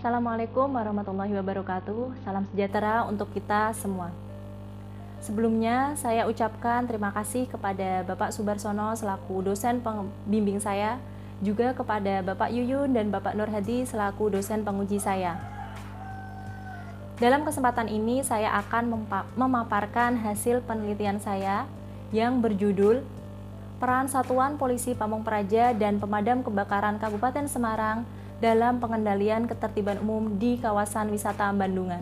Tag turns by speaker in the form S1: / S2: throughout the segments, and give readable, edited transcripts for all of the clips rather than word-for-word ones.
S1: Assalamualaikum warahmatullahi wabarakatuh. Salam sejahtera untuk kita semua. Sebelumnya, saya ucapkan terima kasih kepada Bapak Subarsono selaku dosen pembimbing saya, juga kepada Bapak Yuyun dan Bapak Nur Hadi selaku dosen penguji saya. Dalam kesempatan ini, saya akan memaparkan hasil penelitian saya yang berjudul Peran Satuan Polisi Pamong Praja dan Pemadam Kebakaran Kabupaten Semarang dalam pengendalian ketertiban umum di kawasan wisata Bandungan.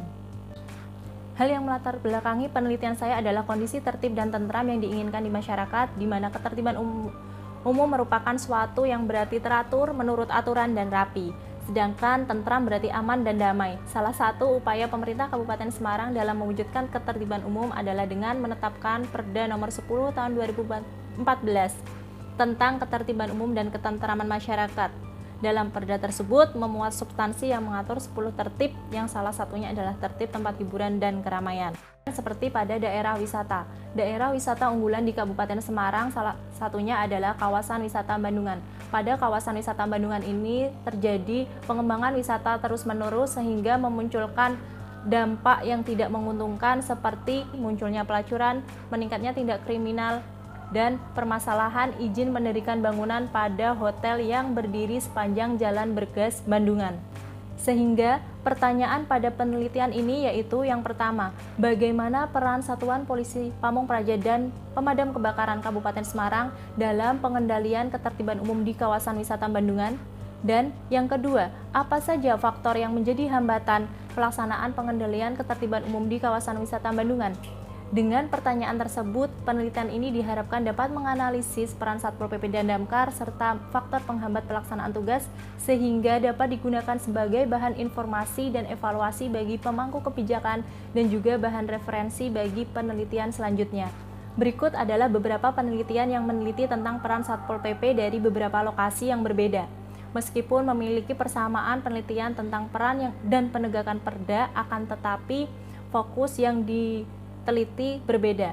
S1: Hal yang melatar belakangi penelitian saya adalah kondisi tertib dan tentram yang diinginkan di masyarakat, di mana ketertiban umum merupakan suatu yang berarti teratur menurut aturan dan rapi, sedangkan tentram berarti aman dan damai. Salah satu upaya pemerintah Kabupaten Semarang dalam mewujudkan ketertiban umum adalah dengan menetapkan Perda Nomor 10 Tahun 2014 tentang ketertiban umum dan ketentraman masyarakat. Dalam perda tersebut memuat substansi yang mengatur 10 tertib, yang salah satunya adalah tertib tempat hiburan dan keramaian. Seperti pada daerah wisata. Daerah wisata unggulan di Kabupaten Semarang salah satunya adalah kawasan wisata Bandungan. Pada kawasan wisata Bandungan ini terjadi pengembangan wisata terus-menerus sehingga memunculkan dampak yang tidak menguntungkan seperti munculnya pelacuran, meningkatnya tindak kriminal, dan permasalahan izin mendirikan bangunan pada hotel yang berdiri sepanjang Jalan Bergas, Bandungan. Sehingga pertanyaan pada penelitian ini yaitu yang pertama, bagaimana peran Satuan Polisi Pamong Praja dan Pemadam Kebakaran Kabupaten Semarang dalam pengendalian ketertiban umum di kawasan wisata Bandungan? Dan yang kedua, apa saja faktor yang menjadi hambatan pelaksanaan pengendalian ketertiban umum di kawasan wisata Bandungan? Dengan pertanyaan tersebut, penelitian ini diharapkan dapat menganalisis peran Satpol PP dan Damkar serta faktor penghambat pelaksanaan tugas sehingga dapat digunakan sebagai bahan informasi dan evaluasi bagi pemangku kebijakan dan juga bahan referensi bagi penelitian selanjutnya. Berikut adalah beberapa penelitian yang meneliti tentang peran Satpol PP dari beberapa lokasi yang berbeda. Meskipun memiliki persamaan penelitian tentang peran dan penegakan perda, akan tetapi fokus yang teliti berbeda,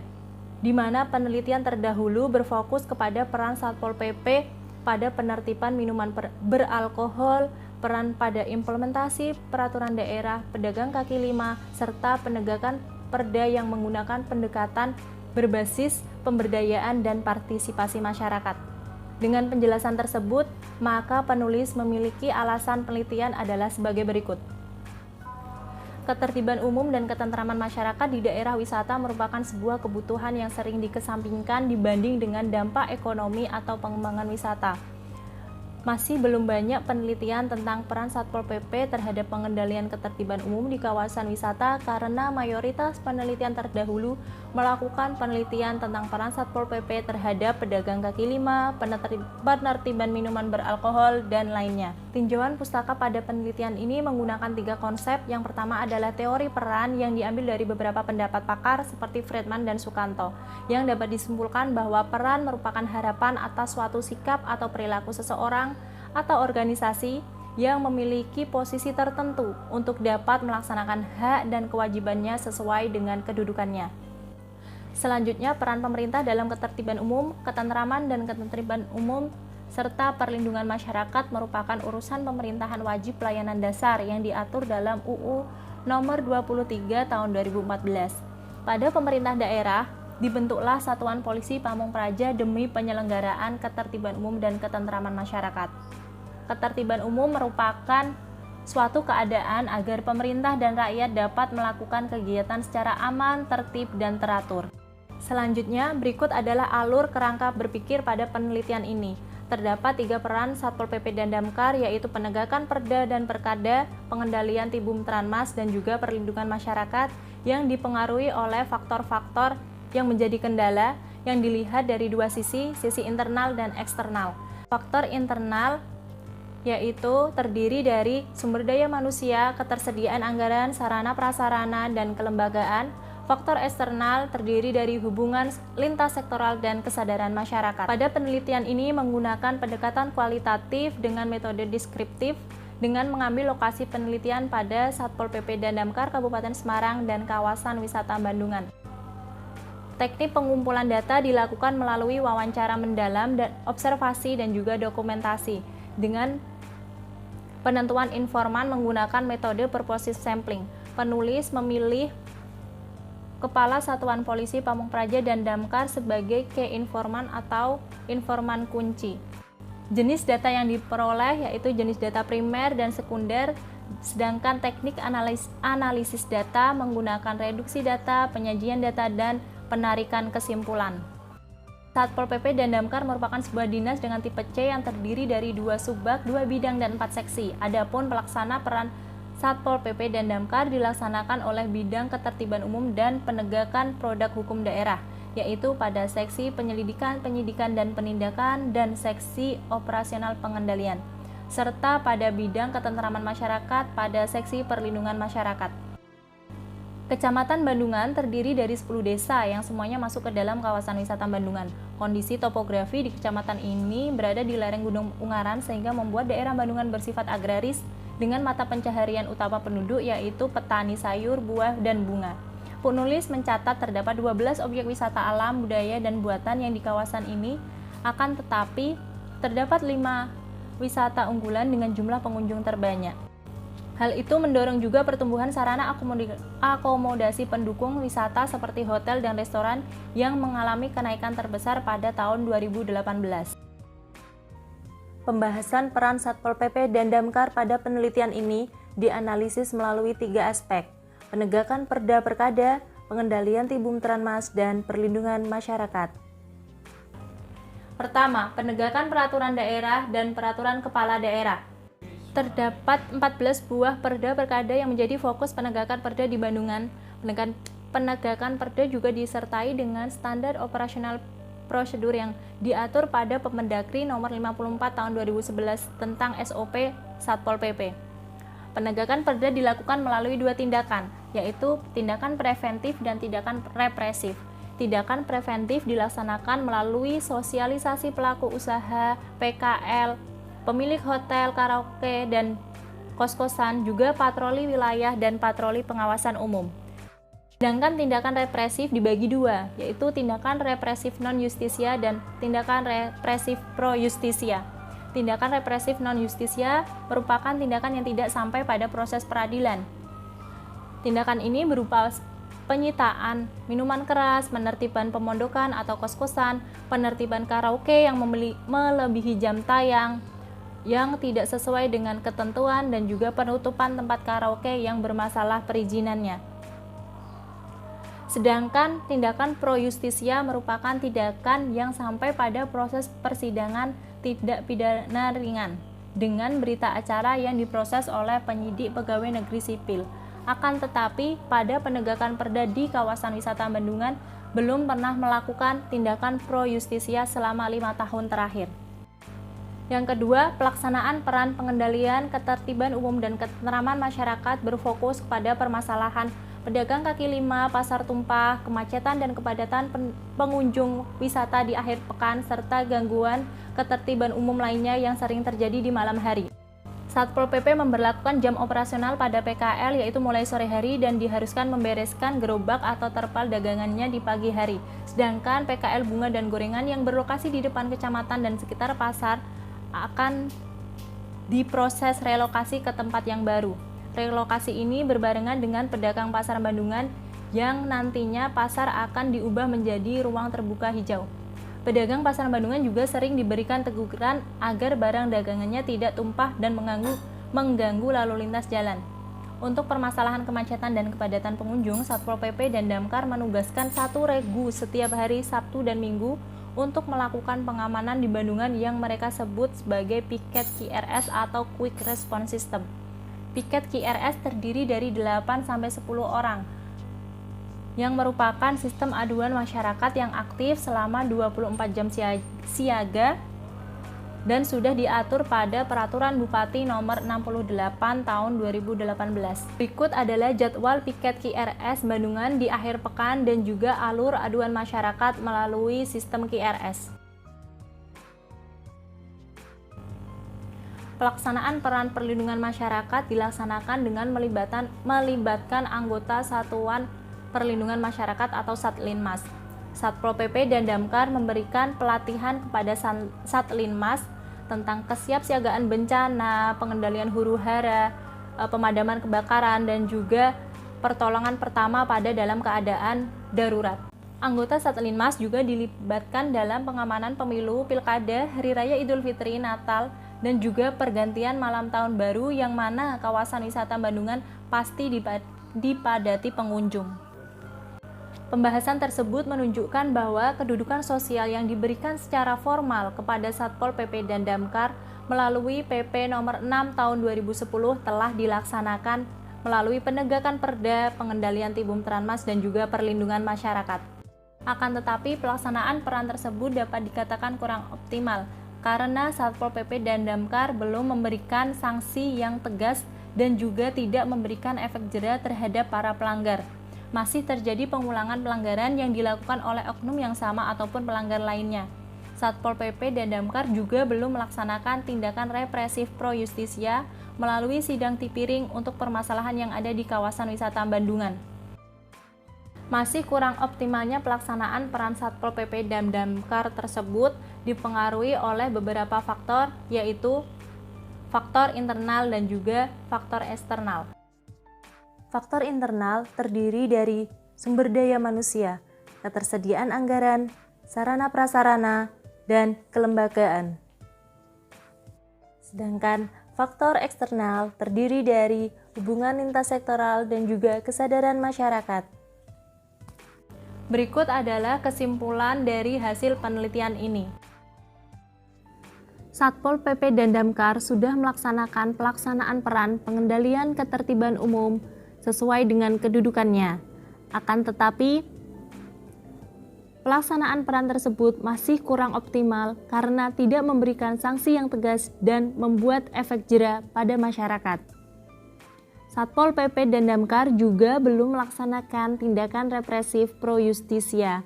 S1: di mana penelitian terdahulu berfokus kepada peran Satpol PP pada penertiban minuman beralkohol, peran pada implementasi peraturan daerah, pedagang kaki lima, serta penegakan perda yang menggunakan pendekatan berbasis pemberdayaan dan partisipasi masyarakat. Dengan penjelasan tersebut, maka penulis memiliki alasan penelitian adalah sebagai berikut. Ketertiban umum dan ketentraman masyarakat di daerah wisata merupakan sebuah kebutuhan yang sering dikesampingkan dibanding dengan dampak ekonomi atau pengembangan wisata. Masih belum banyak penelitian tentang peran Satpol PP terhadap pengendalian ketertiban umum di kawasan wisata karena mayoritas penelitian terdahulu melakukan penelitian tentang peran Satpol PP terhadap pedagang kaki lima, penertiban minuman beralkohol, dan lainnya. Tinjauan pustaka pada penelitian ini menggunakan 3 konsep. Yang pertama adalah teori peran yang diambil dari beberapa pendapat pakar seperti Friedman dan Sukanto, yang dapat disimpulkan bahwa peran merupakan harapan atas suatu sikap atau perilaku seseorang atau organisasi yang memiliki posisi tertentu untuk dapat melaksanakan hak dan kewajibannya sesuai dengan kedudukannya. Selanjutnya, peran pemerintah dalam ketertiban umum, ketentraman dan ketertiban umum serta perlindungan masyarakat merupakan urusan pemerintahan wajib pelayanan dasar yang diatur dalam UU Nomor 23 Tahun 2014. Pada pemerintah daerah, dibentuklah Satuan Polisi Pamong Praja demi penyelenggaraan ketertiban umum dan ketentraman masyarakat. Ketertiban umum merupakan suatu keadaan agar pemerintah dan rakyat dapat melakukan kegiatan secara aman, tertib, dan teratur. Selanjutnya, berikut adalah alur kerangka berpikir pada penelitian ini. Terdapat 3 peran Satpol PP dan Damkar, yaitu penegakan perda dan perkada, pengendalian Tibum Tranmas, dan juga perlindungan masyarakat yang dipengaruhi oleh faktor-faktor yang menjadi kendala yang dilihat dari 2 sisi internal dan eksternal. Faktor internal yaitu terdiri dari sumber daya manusia, ketersediaan anggaran, sarana prasarana, dan kelembagaan. Faktor eksternal terdiri dari hubungan lintas sektoral dan kesadaran masyarakat. Pada penelitian ini menggunakan pendekatan kualitatif dengan metode deskriptif dengan mengambil lokasi penelitian pada Satpol PP dan Damkar Kabupaten Semarang dan kawasan wisata Bandungan. Teknik pengumpulan data dilakukan melalui wawancara mendalam dan observasi dan juga dokumentasi dengan Penentuan informan menggunakan metode purposive sampling. Penulis memilih Kepala Satuan Polisi Pamung Praja dan Damkar sebagai key informan atau informan kunci. Jenis data yang diperoleh yaitu jenis data primer dan sekunder, sedangkan teknik analisis data menggunakan reduksi data, penyajian data, dan penarikan kesimpulan. Satpol PP dan Damkar merupakan sebuah dinas dengan tipe C yang terdiri dari 2 subbag, 2 bidang, dan 4 seksi. Adapun pelaksana peran Satpol PP dan Damkar dilaksanakan oleh Bidang Ketertiban Umum dan Penegakan Produk Hukum Daerah, yaitu pada seksi penyelidikan, penyidikan, dan penindakan, dan seksi operasional pengendalian, serta pada bidang ketentraman masyarakat pada seksi perlindungan masyarakat. Kecamatan Bandungan terdiri dari 10 desa yang semuanya masuk ke dalam kawasan wisata Bandungan. Kondisi topografi di kecamatan ini berada di lereng Gunung Ungaran sehingga membuat daerah Bandungan bersifat agraris dengan mata pencaharian utama penduduk yaitu petani sayur, buah, dan bunga. Penulis mencatat terdapat 12 objek wisata alam, budaya, dan buatan yang di kawasan ini, akan tetapi terdapat 5 wisata unggulan dengan jumlah pengunjung terbanyak. Hal itu mendorong juga pertumbuhan sarana akomodasi pendukung wisata seperti hotel dan restoran yang mengalami kenaikan terbesar pada tahun 2018. Pembahasan peran Satpol PP dan Damkar pada penelitian ini dianalisis melalui 3 aspek: penegakan perda perkada, pengendalian Tibum Tranmas, dan perlindungan masyarakat. Pertama, penegakan peraturan daerah dan peraturan kepala daerah. Terdapat 14 buah perda perkada yang menjadi fokus penegakan perda di Bandungan. Penegakan perda juga disertai dengan standar operasional prosedur yang diatur pada Permendagri nomor 54 tahun 2011 tentang SOP Satpol PP. Penegakan perda dilakukan melalui 2 tindakan, yaitu tindakan preventif dan tindakan represif. Tindakan preventif dilaksanakan melalui sosialisasi pelaku usaha, PKL, pemilik hotel, karaoke, dan kos-kosan, juga patroli wilayah dan patroli pengawasan umum. Sedangkan tindakan represif dibagi 2, yaitu tindakan represif non-justisia dan tindakan represif pro-justisia. Tindakan represif non-justisia merupakan tindakan yang tidak sampai pada proses peradilan. Tindakan ini berupa penyitaan minuman keras, penertiban pemondokan atau kos-kosan, penertiban karaoke yang melebihi jam tayang yang tidak sesuai dengan ketentuan, dan juga penutupan tempat karaoke yang bermasalah perizinannya. Sedangkan tindakan pro-justisia merupakan tindakan yang sampai pada proses persidangan tidak pidana ringan dengan berita acara yang diproses oleh penyidik pegawai negeri sipil. Akan tetapi, pada penegakan perda di kawasan wisata Bandungan belum pernah melakukan tindakan pro-justisia selama 5 tahun terakhir. Yang kedua, pelaksanaan peran pengendalian ketertiban umum dan ketentraman masyarakat berfokus pada permasalahan pedagang kaki lima, pasar tumpah, kemacetan dan kepadatan pengunjung wisata di akhir pekan, serta gangguan ketertiban umum lainnya yang sering terjadi di malam hari. Satpol PP memberlakukan jam operasional pada PKL yaitu mulai sore hari dan diharuskan membereskan gerobak atau terpal dagangannya di pagi hari. Sedangkan PKL bunga dan gorengan yang berlokasi di depan kecamatan dan sekitar pasar akan diproses relokasi ke tempat yang baru. Relokasi ini berbarengan dengan pedagang pasar Bandungan yang nantinya pasar akan diubah menjadi ruang terbuka hijau. Pedagang pasar Bandungan juga sering diberikan teguran agar barang dagangannya tidak tumpah dan mengganggu lalu lintas jalan. Untuk permasalahan kemacetan dan kepadatan pengunjung, Satpol PP dan Damkar menugaskan 1 regu setiap hari Sabtu dan Minggu untuk melakukan pengamanan di Bandungan yang mereka sebut sebagai piket QRS atau Quick Response System. Piket QRS terdiri dari 8-10 orang yang merupakan sistem aduan masyarakat yang aktif selama 24 jam siaga dan sudah diatur pada Peraturan Bupati nomor 68 tahun 2018. Berikut adalah jadwal piket QRS Bandungan di akhir pekan dan juga alur aduan masyarakat melalui sistem QRS. Pelaksanaan peran perlindungan masyarakat dilaksanakan dengan melibatkan anggota Satuan Perlindungan Masyarakat atau Satlinmas. Satpol PP dan Damkar memberikan pelatihan kepada Satlinmas tentang kesiapsiagaan bencana, pengendalian huru-hara, pemadaman kebakaran, dan juga pertolongan pertama pada dalam keadaan darurat. Anggota Satlinmas juga dilibatkan dalam pengamanan pemilu, pilkada, Hari Raya Idul Fitri, Natal, dan juga pergantian malam tahun baru yang mana kawasan wisata Bandungan pasti dipadati pengunjung. Pembahasan tersebut menunjukkan bahwa kedudukan sosial yang diberikan secara formal kepada Satpol PP dan Damkar melalui PP nomor 6 tahun 2010 telah dilaksanakan melalui penegakan perda, pengendalian Tibum Tranmas, dan juga perlindungan masyarakat. Akan tetapi pelaksanaan peran tersebut dapat dikatakan kurang optimal karena Satpol PP dan Damkar belum memberikan sanksi yang tegas dan juga tidak memberikan efek jera terhadap para pelanggar. Masih terjadi pengulangan pelanggaran yang dilakukan oleh oknum yang sama ataupun pelanggar lainnya. Satpol PP dan Damkar juga belum melaksanakan tindakan represif pro justisia melalui sidang tipiring untuk permasalahan yang ada di kawasan wisata Bandungan. Masih kurang optimalnya pelaksanaan peran Satpol PP dan Damkar tersebut dipengaruhi oleh beberapa faktor, yaitu faktor internal dan juga faktor eksternal. Faktor internal terdiri dari sumber daya manusia, ketersediaan anggaran, sarana prasarana, dan kelembagaan. Sedangkan faktor eksternal terdiri dari hubungan lintas sektoral dan juga kesadaran masyarakat. Berikut adalah kesimpulan dari hasil penelitian ini. Satpol PP dan Damkar sudah melaksanakan pelaksanaan peran pengendalian ketertiban umum sesuai dengan kedudukannya. Akan tetapi, pelaksanaan peran tersebut masih kurang optimal karena tidak memberikan sanksi yang tegas dan membuat efek jera pada masyarakat. Satpol PP dan Damkar juga belum melaksanakan tindakan represif pro justisia.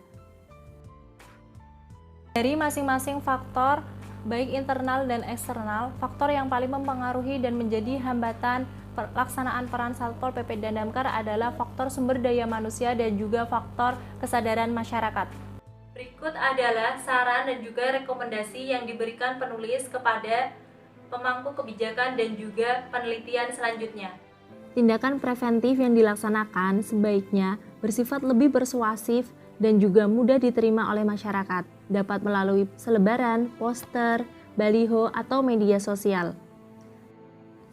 S1: Dari masing-masing faktor, baik internal dan eksternal, faktor yang paling mempengaruhi dan menjadi hambatan pelaksanaan peran Satpol PP dan Damkar adalah faktor sumber daya manusia dan juga faktor kesadaran masyarakat. Berikut adalah saran dan juga rekomendasi yang diberikan penulis kepada pemangku kebijakan dan juga penelitian selanjutnya. Tindakan preventif yang dilaksanakan sebaiknya bersifat lebih persuasif dan juga mudah diterima oleh masyarakat, dapat melalui selebaran, poster, baliho, atau media sosial.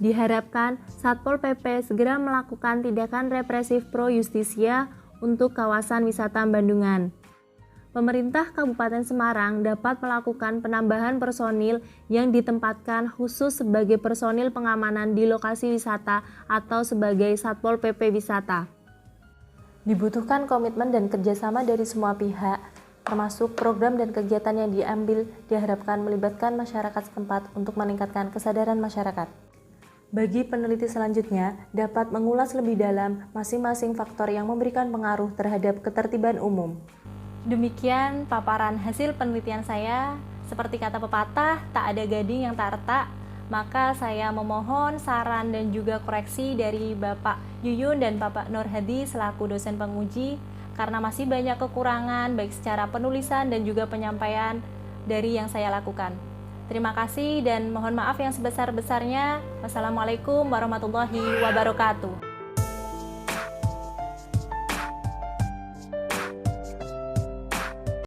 S1: Diharapkan Satpol PP segera melakukan tindakan represif pro justisia untuk kawasan wisata Bandungan. Pemerintah Kabupaten Semarang dapat melakukan penambahan personil yang ditempatkan khusus sebagai personil pengamanan di lokasi wisata atau sebagai Satpol PP wisata. Dibutuhkan komitmen dan kerjasama dari semua pihak, termasuk program dan kegiatan yang diambil diharapkan melibatkan masyarakat setempat untuk meningkatkan kesadaran masyarakat. Bagi peneliti selanjutnya, dapat mengulas lebih dalam masing-masing faktor yang memberikan pengaruh terhadap ketertiban umum. Demikian paparan hasil penelitian saya. Seperti kata pepatah, tak ada gading yang tak retak. Maka saya memohon saran dan juga koreksi dari Bapak Yuyun dan Bapak Nur Hadi selaku dosen penguji, karena masih banyak kekurangan baik secara penulisan dan juga penyampaian dari yang saya lakukan. Terima kasih dan mohon maaf yang sebesar-besarnya. Wassalamualaikum warahmatullahi wabarakatuh.